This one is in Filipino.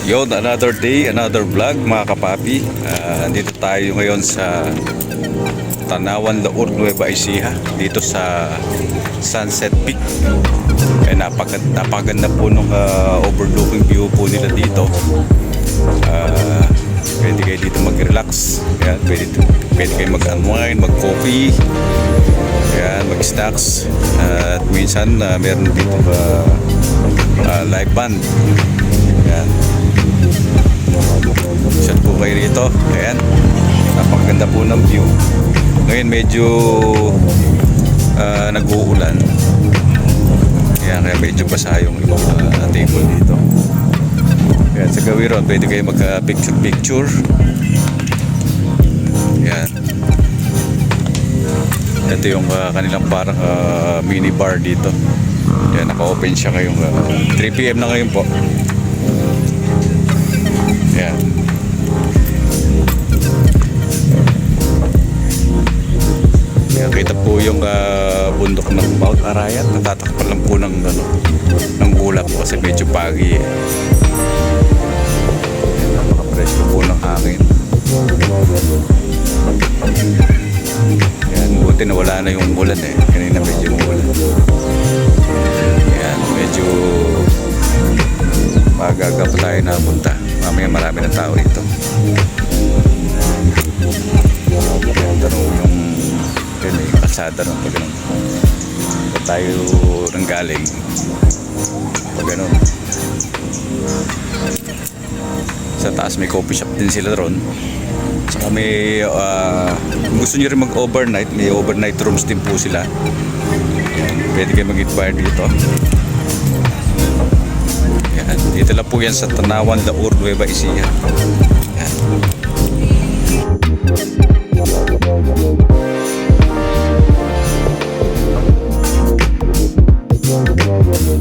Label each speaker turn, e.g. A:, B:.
A: Yon, another day, another vlog mga kapapi. Dito tayo ngayon sa Tanawan Laur, Nueva Ecija, dito sa Sunset Peak. Napakaganda po nung overlooking view po nila dito. Pwede kayo dito mag-relax. Yan, pwede kayo mag-unwind, mag-coffee, yan, mag-snacks. At minsan meron dito live band. Yan. Shot po kayo rito. Ayan, napakaganda po ng view. Ngayon medyo nag-uulan. Ayan, kaya medyo basa yung ibang table dito. Ayan, sa Gawiron pwede kayo magka-picture. Ayan. Ito yung kanilang parang mini bar dito. Ayan, naka-open siya ngayong 3 PM na ngayon po. Ayan. Ayan, kita po yung bundok ng Mount Arayat. Natatakpan lang po ng ulap kasi medyo pagi eh. Ayan, napaka-presko po ng hangin. Ayan, buti na wala na yung ulan eh. Kanina medyo umulan. Ayan, medyo magaga pa tayo napunta. Mamaya marami ng tao rito. Ayan, tanong yung kalsada rin pag ganun. Tayo nang galing pag ganun. Sa taas may coffee shop din sila ron. Saka may kung gusto nyo rin mag-overnight, may overnight rooms din po sila. Ayan, pwede kayo mag-inquire dito. Ayan, dito lang po yan sa Tanawan Laur, Nueva Ecija. Ayan.